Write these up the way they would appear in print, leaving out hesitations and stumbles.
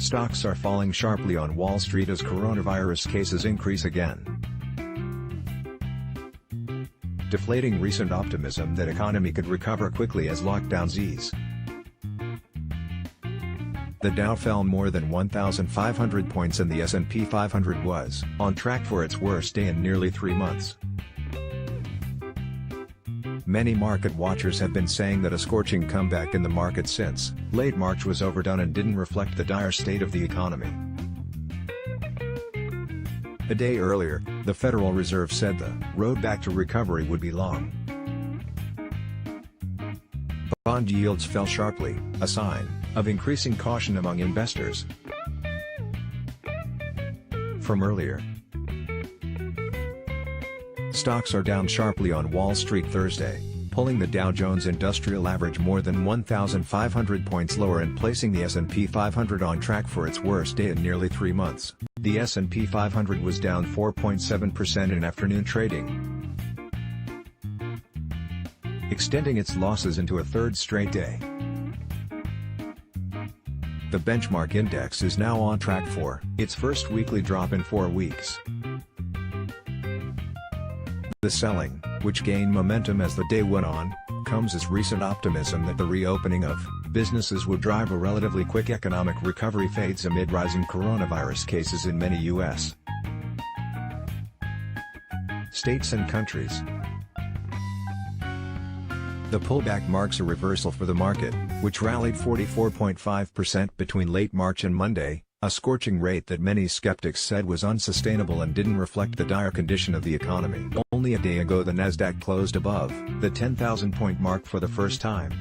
Stocks are falling sharply on Wall Street as coronavirus cases increase again. Deflating recent optimism that economy could recover quickly as lockdowns ease. The Dow fell more than 1,500 points and the S&P 500 was on track for its worst day in nearly 3 months. Many market watchers have been saying that a scorching comeback in the market since late March was overdone and didn't reflect the dire state of the economy. A day earlier, the Federal Reserve said the road back to recovery would be long. Bond yields fell sharply, a sign of increasing caution among investors from earlier. Stocks are down sharply on Wall Street Thursday, pulling the Dow Jones Industrial Average more than 1,500 points lower and placing the S&P 500 on track for its worst day in nearly 3 months. The S&P 500 was down 4.7% in afternoon trading, extending its losses into a third straight day. The benchmark index is now on track for its first weekly drop in 4 weeks. The selling, which gained momentum as the day went on, comes as recent optimism that the reopening of businesses would drive a relatively quick economic recovery fades amid rising coronavirus cases in many U.S. states and countries. The pullback marks a reversal for the market, which rallied 44.5% between late March and Monday, a scorching rate that many skeptics said was unsustainable and didn't reflect the dire condition of the economy. Only a day ago the Nasdaq closed above the 10,000-point mark for the first time.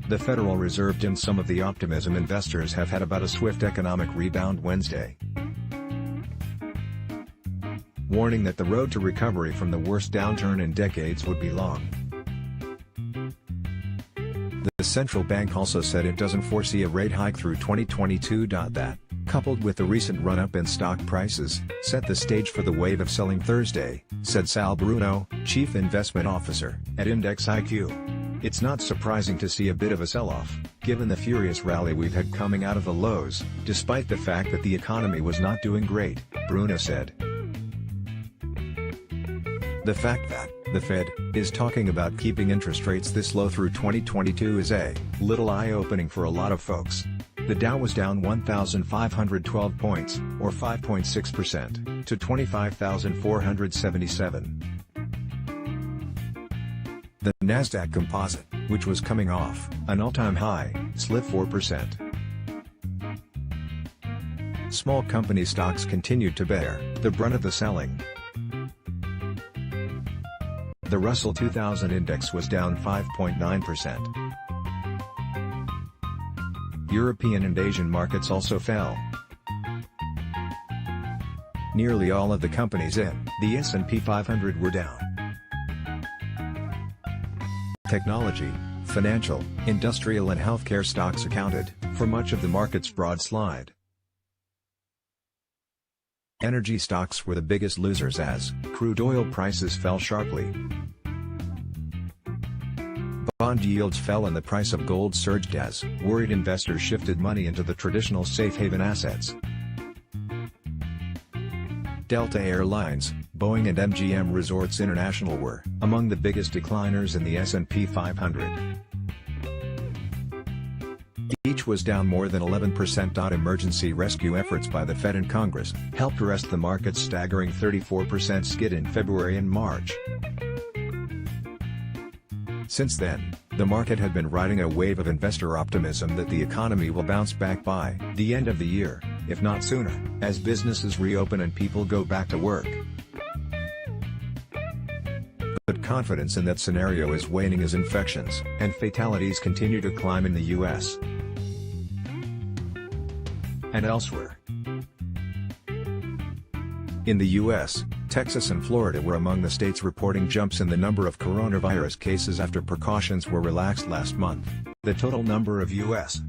The Federal Reserve dimmed some of the optimism investors have had about a swift economic rebound Wednesday, warning that the road to recovery from the worst downturn in decades would be long. The central bank also said it doesn't foresee a rate hike through 2022. That, coupled with the recent run-up in stock prices, set the stage for the wave of selling Thursday, said Sal Bruno, Chief Investment Officer at Index IQ. It's not surprising to see a bit of a sell-off, given the furious rally we've had coming out of the lows, despite the fact that the economy was not doing great, Bruna said. The fact that the Fed is talking about keeping interest rates this low through 2022 is a little eye-opening for a lot of folks. The Dow was down 1,512 points, or 5.6%, to 25,477. The Nasdaq Composite, which was coming off an all-time high, slid 4%. Small company stocks continued to bear the brunt of the selling. The Russell 2000 index was down 5.9%. European and Asian markets also fell. Nearly all of the companies in the S&P 500 were down. Technology, financial, industrial and healthcare stocks accounted for much of the market's broad slide. Energy stocks were the biggest losers as crude oil prices fell sharply. Bond yields fell and the price of gold surged as worried investors shifted money into the traditional safe haven assets. Delta Airlines, Boeing and MGM Resorts International were among the biggest decliners in the S&P 500. Each was down more than 11%. Emergency rescue efforts by the Fed and Congress helped arrest the market's staggering 34% skid in February and March. Since then, the market had been riding a wave of investor optimism that the economy will bounce back by the end of the year, if not sooner, as businesses reopen and people go back to work. But confidence in that scenario is waning as infections and fatalities continue to climb in the U.S. and elsewhere. In the U.S., Texas and Florida were among the states reporting jumps in the number of coronavirus cases after precautions were relaxed last month. The total number of U.S.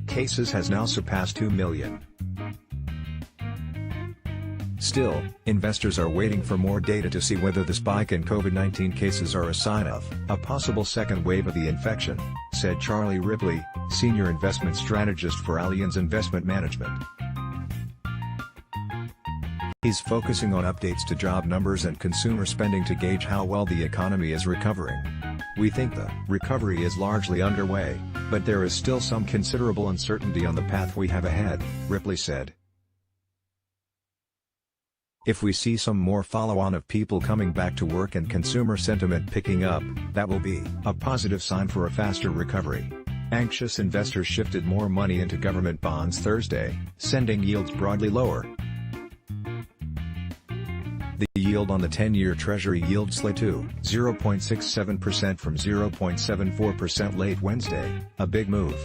cases has now surpassed 2 million. Still, investors are waiting for more data to see whether the spike in COVID-19 cases are a sign of a possible second wave of the infection, said Charlie Ripley, senior investment strategist for Allianz Investment Management. He's focusing on updates to job numbers and consumer spending to gauge how well the economy is recovering. We think the recovery is largely underway, but there is still some considerable uncertainty on the path we have ahead, Ripley said. If we see some more follow-on of people coming back to work and consumer sentiment picking up, that will be a positive sign for a faster recovery. Anxious investors shifted more money into government bonds Thursday, sending yields broadly lower. The yield on the 10-year Treasury yield slid to 0.67% from 0.74% late Wednesday, a big move.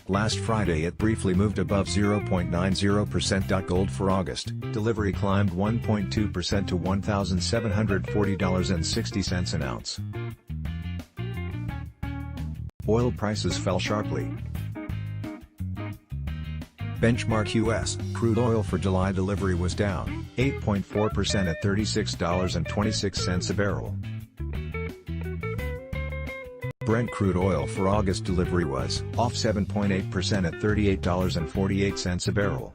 Last Friday it briefly moved above 0.90%. Gold for August delivery climbed 1.2% to $1,740.60 an ounce. Oil prices fell sharply. Benchmark U.S. crude oil for July delivery was down 8.4% at $36.26 a barrel. Brent crude oil for August delivery was off 7.8% at $38.48 a barrel.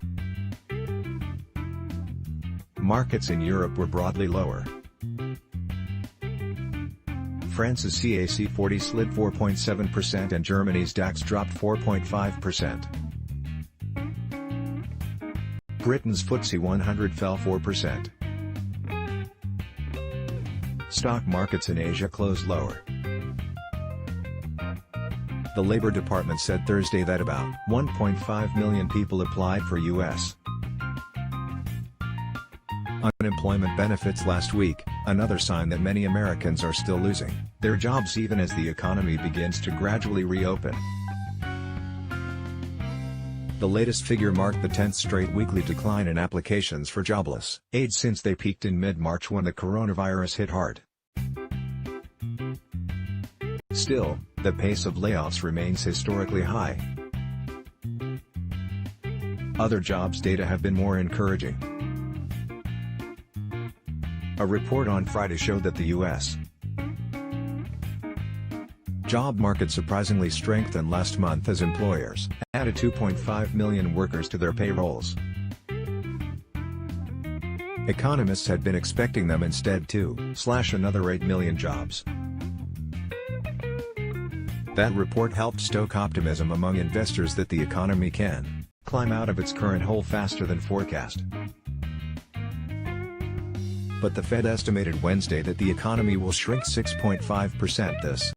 Markets in Europe were broadly lower. France's CAC 40 slid 4.7% and Germany's DAX dropped 4.5%. Britain's FTSE 100 fell 4%. Stock markets in Asia closed lower. The Labor Department said Thursday that about 1.5 million people applied for U.S. unemployment benefits last week, another sign that many Americans are still losing their jobs even as the economy begins to gradually reopen. The latest figure marked the 10th straight weekly decline in applications for jobless aid since they peaked in mid-March when the coronavirus hit hard. Still, the pace of layoffs remains historically high. Other jobs data have been more encouraging. A report on Friday showed that the U.S. job market surprisingly strengthened last month as employers added 2.5 million workers to their payrolls. Economists had been expecting them instead to slash another 8 million jobs. That report helped stoke optimism among investors that the economy can climb out of its current hole faster than forecast. But the Fed estimated Wednesday that the economy will shrink 6.5% this